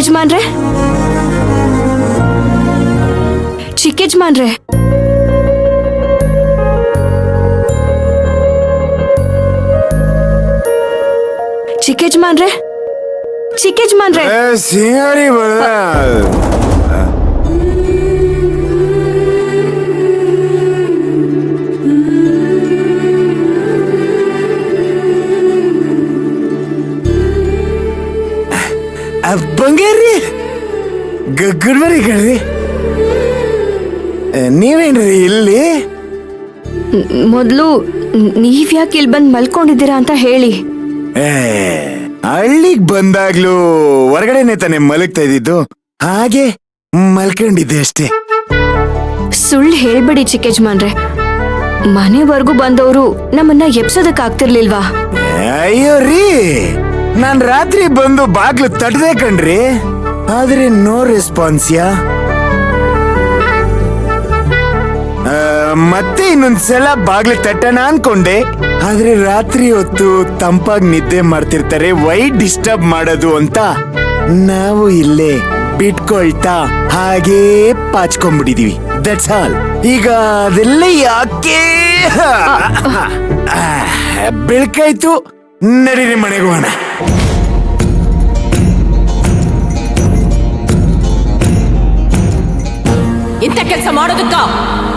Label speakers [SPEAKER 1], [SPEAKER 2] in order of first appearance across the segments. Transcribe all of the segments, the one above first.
[SPEAKER 1] ಚಿಕ್ಕಜ್ಮಾನ್ರೆ, ಚಿಕ್ಕಜ್ಮಾನ್ರೆ, ಚಿಕ್ಕಜ್ಮಾನ್ರೆ, ಚಿಕ್ಕಜ್ಮಾನ್ರೆ.
[SPEAKER 2] ಸಿಂಗಾರಿ ಬಂಗಾರಿ good morning ಕಣ್ರಿ. ನೀವೇನ್ರಿ ಇಲ್ಲಿ?
[SPEAKER 1] ಮೊದ್ಲು ನೀವ್ಯಾಕೆ ಇಲ್ಲಿ ಬಂದ್ ಮಲ್ಕೊಂಡಿದ್ದೀರಾ ಅಂತ ಹೇಳಿ.
[SPEAKER 2] ಹಳ್ಳಿಗ್ ಬಂದಾಗ್ಲೂ ಹೊರಗಡೆನೆ ತಾನೆ ಮಲಗ್ತಾ ಇದ್ದಿದ್ದು, ಹಾಗೆ ಮಲ್ಕೊಂಡಿದ್ದೆ ಅಷ್ಟೇ.
[SPEAKER 1] ಸುಳ್ಳು ಹೇಳ್ಬೇಡಿ ಚಿಕ್ಕಜ್ಮಾನ್ರೆ, ಮನೆವರೆಗೂ ಬಂದವರು ನಮ್ಮನ್ನ ಎಬ್ಸೋದಕ್ ಆಗ್ತಿರ್ಲಿಲ್ವಾ?
[SPEAKER 2] ಅಯ್ಯೋ ರೀ, ನಾನ್ ರಾತ್ರಿ ಬಂದು ಬಾಗ್ಲು ತಟ್ಟದೆ ಕಣ್ರಿ, ಆದ್ರೆ ನೋ ರೆಸ್ಪಾನ್ಸ್ಯಾ. ಮತ್ತೆ ಇನ್ನೊಂದ್ಸಲ ಬಾಗ್ಲು ತಟ್ಟಣ ಅನ್ಕೊಂಡೆ, ಆದ್ರೆ ರಾತ್ರಿ ಹೊತ್ತು ತಂಪಾಗಿ ನಿದ್ದೆ ಮಾಡ್ತಿರ್ತಾರೆ, ವೈ ಡಿಸ್ಟರ್ಬ್ ಮಾಡೋದು ಅಂತ ನಾವು ಇಲ್ಲೇ ಬಿಟ್ಕೊಳ್ತಾ ಹಾಗೇ ಪಾಚ್ಕೊಂಡ್ಬಿಟ್ಟಿದೀವಿ. That's all. ಈಗ ಅದೆಲ್ಲ ಯಾಕೆ? ಬೆಳಕಾಯ್ತು, ನಡೀರಿ ಮನೆಗೆ ಹೋಗೋಣ.
[SPEAKER 3] ಇಂಥ ಕೆಲಸ ಮಾಡೋದಕ್ಕ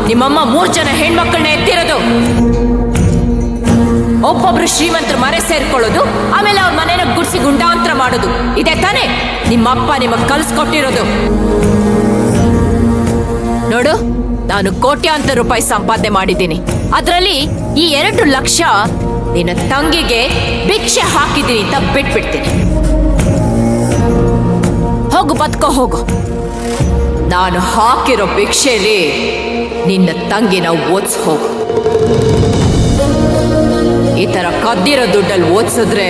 [SPEAKER 3] ನಿಮ್ಮಮ್ಮ 3 ಜನ ಹೆಣ್ಮಕ್ಳನ್ನ ಎತ್ತಿರೋದು. ಒಬ್ಬೊಬ್ರು ಶ್ರೀಮಂತರ ಮನೆ ಸೇರ್ಕೊಳ್ಳೋದು, ಆಮೇಲೆ ಅವ್ರ ಮನೇನ ಗುಡ್ಸಿ ಗುಂಡಾಂತರ ಮಾಡೋದು. ಇದೇ ತಾನೇ ನಿಮ್ಮಪ್ಪ ನಿಮಗ್ ಕಲ್ಸ್ಕೊಟ್ಟಿರೋದು. ನೋಡು, ನಾನು ಕೋಟ್ಯಾಂತರ ರೂಪಾಯಿ ಸಂಪಾದನೆ ಮಾಡಿದ್ದೀನಿ. ಅದರಲ್ಲಿ ಈ 2 ಲಕ್ಷ ನಿನ್ನ ತಂಗಿಗೆ ಭಿಕ್ಷೆ ಹಾಕಿದ್ದೀನಿ ಅಂತ ಬಿಟ್ಬಿಡ್ತೀನಿ. ಹೋಗು, ಬದುಕೋ ಹೋಗು. ನಾನು ಹಾಕಿರೋ ಭಿಕ್ಷೆಯಲ್ಲಿ ನಿನ್ನ ತಂಗಿನ ಓದಿಸ್ ಹೋಗು. ಈ ತರ ಕದ್ದಿರೋ ದುಡ್ಡಲ್ಲಿ ಓದಿಸಿದ್ರೆ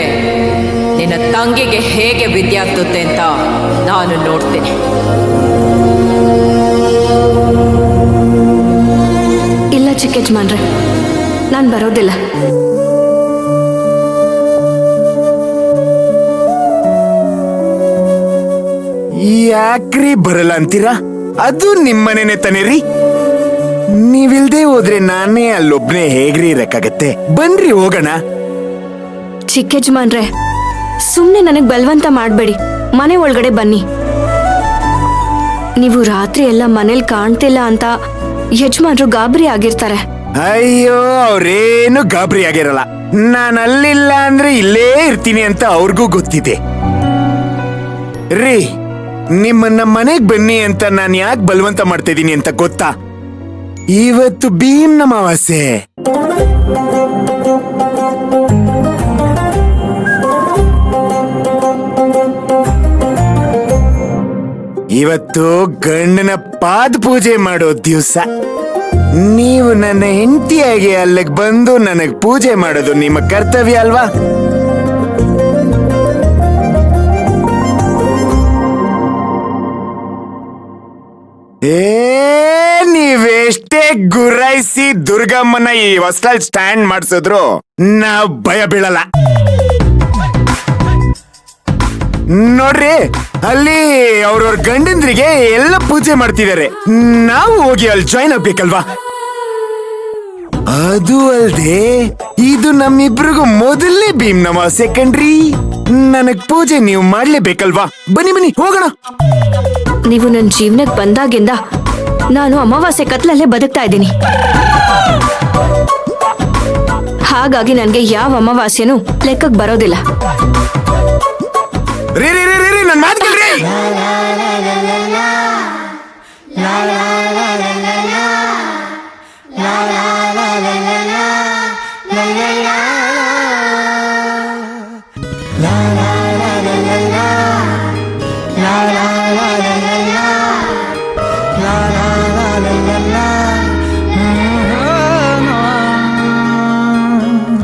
[SPEAKER 3] ನಿನ್ನ ತಂಗಿಗೆ ಹೇಗೆ ವಿದ್ಯೆ ಆಗ್ತದೆ ಅಂತ ನಾನು ನೋಡ್ತೀನಿ.
[SPEAKER 1] ಇಲ್ಲ ಚಿಕ್ಕಜ್ಮಾನ್ರೆ, ನಾನು ಬರೋದಿಲ್ಲ.
[SPEAKER 2] ಯಾಕ್ರಿ ಬರಲ್ಲ ಅಂತೀರಾ? ಅದು ನಿಮ್ಮನೇನೆ ತಾನೇ ರೀ. ನೀವಿಲ್ದೇ ಹೋದ್ರೆ ನಾನೇ ಅಲ್ಲೊಬ್ನೇ ಹೇಗ್ರಿ ಇರಕ್ಕಾಗತ್ತೆ? ಬನ್ರಿ ಹೋಗೋಣ.
[SPEAKER 1] ಚಿಕ್ಕಜ್ಮಾನ್ರೆ, ಸುಮ್ನೆ ನನಗ್ ಬಲವಂತ ಮಾಡ್ಬೇಡಿ. ಮನೆ ಒಳಗಡೆ ಬನ್ನಿ. ನೀವು ರಾತ್ರಿ ಎಲ್ಲ ಮನೇಲಿ ಕಾಣ್ತಿಲ್ಲ ಅಂತ ಯಜಮಾನ್ರು ಗಾಬರಿ ಆಗಿರ್ತಾರೆ.
[SPEAKER 2] ಅಯ್ಯೋ, ಅವ್ರೇನು ಗಾಬರಿ ಆಗಿರಲ್ಲ. ನಾನು ಅಲ್ಲಿಲ್ಲ ಅಂದ್ರೆ ಇಲ್ಲೇ ಇರ್ತೀನಿ ಅಂತ ಅವ್ರಿಗೂ ಗೊತ್ತಿದೆ ರೀ. ನಿಮ್ಮನ್ನ ಮನೆಗ್ ಬನ್ನಿ ಅಂತ ನಾನು ಯಾಕೆ ಬಲವಂತ ಮಾಡ್ತಾ ಇದೀನಿ ಅಂತ ಗೊತ್ತಾ? ಇವತ್ತು ಭೀಮ್ ಅಮಾವಾಸ್ಯೆ. ಇವತ್ತು ಗಂಡನ ಪಾದ ಪೂಜೆ ಮಾಡೋ ದಿವಸ. ನೀವು ನನ್ನ ಹೆಂಡತಿಯಾಗಿ ಅಲ್ಲಿಗೆ ಬಂದು ನನಗ್ ಪೂಜೆ ಮಾಡೋದು ನಿಮ್ಮ ಕರ್ತವ್ಯ ಅಲ್ವಾ? ನೀವೆಷ್ಟೇ ಗುರಾಯಿಸಿ ದುರ್ಗಮ್ಮನ ಈ ಹೊಸ್ಟಲ್ ಸ್ಟ್ಯಾಂಡ್ ಮಾಡಿಸಿದ್ರು ನಾವ್ ಭಯ ಬೀಳಲ್ಲ. ನೋಡ್ರಿ, ಅಲ್ಲಿ ಅವ್ರವ್ರ ಗಂಡಂದ್ರಿಗೆ ಎಲ್ಲ ಪೂಜೆ ಮಾಡ್ತಿದ್ದಾರೆ. ನಾವು ಹೋಗಿ ಅಲ್ಲಿ ಜಾಯ್ನ್ ಆಗ್ಬೇಕಲ್ವಾ? ಅದು ಅಲ್ದೆ ಇದು ನಮ್ಮಿಬ್ರಿಗೂ ಮೊದಲನೇ ಭೀಮ್ ಅಮಾವಾಸ್ಯೆ ಕಣ್ರಿ. ನನಗ್ ಪೂಜೆ ನೀವು ಮಾಡ್ಲೇಬೇಕಲ್ವಾ? ಬನ್ನಿ ಬನ್ನಿ ಹೋಗೋಣ.
[SPEAKER 1] ನೀವು ನನ್ನ ಜೀವನಕ್ಕೆ ಬಂದಾಗಿಂದ ನಾನು ಅಮಾವಾಸ್ಯೆ ಕತ್ಲಲ್ಲೇ ಬದುಕ್ತಾ ಇದ್ದೀನಿ. ಹಾಗಾಗಿ ನನಗೆ ಯಾವ ಅಮಾವಾಸ್ಯೆನೂ ಲೆಕ್ಕಕ್ಕೆ ಬರೋದಿಲ್ಲ.
[SPEAKER 2] ನನ್ ಮಾತು ಕೇಳ್ರಿ.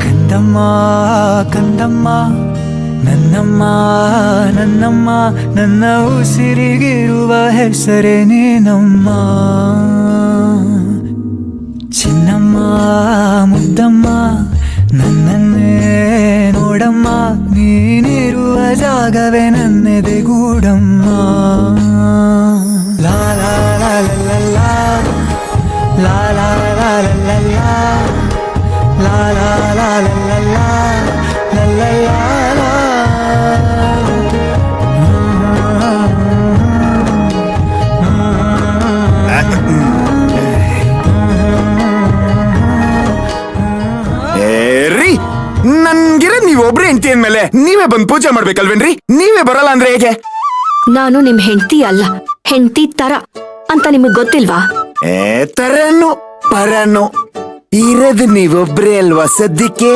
[SPEAKER 4] ಕಂದಮ್ಮ ಕಂದಮ್ಮ ನನ್ನಮ್ಮ ನನ್ನಮ್ಮ, ನನ್ನ ಉಸಿರಿಗಿರುವ ಹೆಸರೇ ನೀನಮ್ಮ. ಚಿನ್ನಮ್ಮ ಮುದ್ದಮ್ಮ ನನ್ನನ್ನೇ ನೋಡಮ್ಮ, ನೀನಿರುವ ಜಾಗವೇ ನನ್ನೆದೆ ಗೂಡಮ್ಮ. ಲಾ ಲಾ ಲಾ ಲಾ ಲಾ ಲಾ ಲಾ ಲಾ ಲಾ ಲಾ ಲಾ ಲಾ ಲಾ ಲಾ ಲಾ ಲಾ ಲಾ.
[SPEAKER 2] ರೀ, ನನ್ಗಿರೋದ್ ನೀವ್ ಒಬ್ರೇ ಹೆಂಡತಿ ಅಂದ್ಮೇಲೆ ನೀವೇ ಬಂದ್ ಪೂಜೆ ಮಾಡ್ಬೇಕಲ್ವೇನ್ರಿ? ನೀವೇ ಬರಲ್ಲ ಅಂದ್ರೆ ಹೇಗೆ?
[SPEAKER 1] ನಾನು ನಿಮ್ ಹೆಂಡತಿ ಅಲ್ಲ, ಹೆಂಡತಿ ತರ ಅಂತ ನಿಮಗ್ ಗೊತ್ತಿಲ್ವಾ?
[SPEAKER 2] ತರನು ಪರನು ಇರೋದು ನೀವೊಬ್ರೇ ಅಲ್ವಾ ಸದ್ಯಕ್ಕೆ.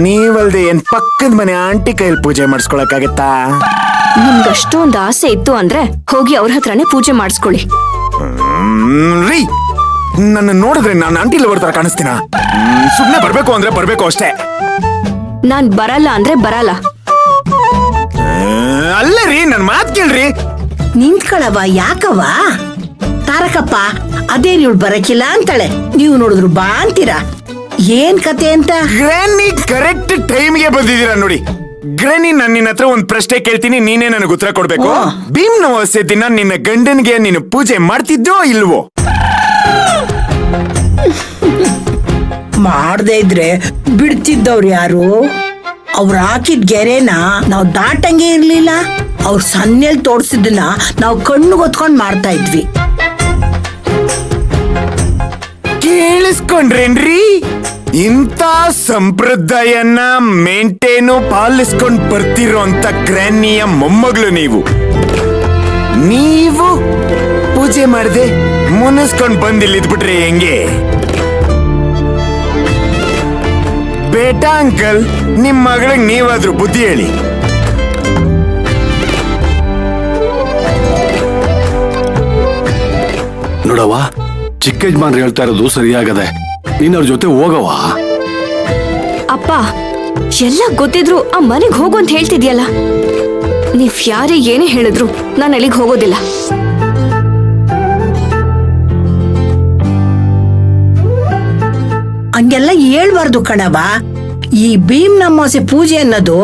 [SPEAKER 2] ನೀವಲ್ದೆ ಏನ್ ಪಕ್ಕದ ಮನೆ ಆಂಟಿ ಕೈಯಲ್ಲಿ ಪೂಜೆ ಮಾಡಿಸ್ಕೊಳಕ್ಕಾಗತ್ತಾ?
[SPEAKER 1] ನಿಮ್ಗಷ್ಟೊಂದ್ ಆಸೆ ಇತ್ತು ಅಂದ್ರೆ ಹೋಗಿ ಅವ್ರ ಹತ್ರನೇ ಪೂಜೆ ಮಾಡಿಸ್ಕೊಳ್ಳಿ.
[SPEAKER 2] ರೀ, ನನ್ನ ನೋಡಿದ್ರೆ ನಾನು ಆಂಟಿ ಲವರ್ ತರ ಕಾಣಿಸ್ತೀನ? ಸುಮ್ನೆ ಬರ್ಬೇಕು ಅಂದ್ರೆ ಬರ್ಬೇಕು ಅಷ್ಟೇ.
[SPEAKER 1] ನಾನ್ ಬರಲ್ಲ ಅಂದ್ರೆ ಬರಲ್ಲ.
[SPEAKER 2] ಅಲ್ಲ ರೀ, ನನ್ ಮಾತ್ ಕೇಳ್ರಿ.
[SPEAKER 5] ನಿಂತ್ಕೊಳವ, ಯಾಕವ? ತಾರಕಪ್ಪ, ಅದೇನ್ ಇವಳು ಬರಕಿಲ್ಲ ಅಂತಾಳೆ, ನೀವು ನೋಡಿದ್ರು ಬಾ ಅಂತೀರಾ. ಏನ್ ಕತೆ ಅಂತ?
[SPEAKER 2] ಗ್ರಾನಿ ಕರೆಕ್ಟ್ ಟೈಮ್ಗೆ ಬಂದಿದ್ದೀರಾ ನೋಡಿ. ಗ್ರಾನಿ, ನಾನು ನಿನ್ನ ಹತ್ರ ಒಂದ್ ಪ್ರಶ್ನೆ ಕೇಳ್ತೀನಿ, ನೀನೇ ನನಗೆ ಉತ್ತರ ಕೊಡ್ಬೇಕು. ಭೀಮ್ ಅಮಾವಾಸ್ಯೆ ದಿನ ನಿನ್ನ ಗಂಡನ್ಗೆ ನೀನು ಪೂಜೆ ಮಾಡ್ತಿದ್ದೋ ಇಲ್ವೋ?
[SPEAKER 5] ಮಾಡದೇ ಇದ್ರೆ ಬಿಡ್ತಿದ್ದವ್ರು ಯಾರು? ಅವ್ರು ಹಾಕಿದ ಗೆರೆನ ನಾವು ದಾಟಂಗೆ ಇರ್ಲಿಲ್ಲ. ಅವ್ರ ಸನ್ನೆಲ್ ತೋರ್ಸಿದ್ದನ್ನ ನಾವು ಕಣ್ಣು ಹೊತ್ಕೊಂಡ್ ಮಾಡ್ತಾ ಇದ್ವಿ.
[SPEAKER 2] ಕೇಳಿಸ್ಕೊಂಡ್ರೇನ್ರಿ? ಇಂಥ ಸಂಪ್ರದಾಯನ ಮೇಂಟೇನು ಪಾಲಿಸ್ಕೊಂಡ್ ಬರ್ತಿರೋ ಅಂತ ಗ್ರಾನಿಯ ಮೊಮ್ಮಗಳು ನೀವು. ನೀವು ಪೂಜೆ ಮಾಡದೆ ಮುನಿಸ್ಕೊಂಡ್ ಬಂದಿಲ್ಲಿದ್ಬಿಟ್ರೆ ಹೆಂಗೆ? ಬೇಟಾ ಅಂಕಲ್, ನಿಮ್ ಮಗಳಿಗೆ ನೀವಾದ್ರೂ ಬುದ್ಧಿ ಹೇಳಿ.
[SPEAKER 6] ನೋಡವ್ವ, ಚಿಕ್ಕ ಯಜಮಾನ್ರು ಹೇಳ್ತಾ ಇರೋದು ಸರಿಯಾಗದೆ. ನೀನ್ ಅವ್ರ ಜೊತೆ ಹೋಗವ್ವ.
[SPEAKER 1] ಅಪ್ಪ, ಎಲ್ಲ ಗೊತ್ತಿದ್ರು ಆ ಮನೆಗ್ ಹೋಗು ಅಂತ ಹೇಳ್ತಿದ್ಯಲ್ಲ. ನೀವ್ ಯಾರೇ ಏನೇ ಹೇಳಿದ್ರು ನಾನು ಅಲ್ಲಿಗೆ ಹೋಗೋದಿಲ್ಲ.
[SPEAKER 5] ಹಂಗೆಲ್ಲ ಹೇಳ್ಬಾರ್ದು ಕಣವ. ಈ ಭೀಮ್ ಅಮಾವಾಸ್ಯೆ ಪೂಜೆ ಅನ್ನೋದು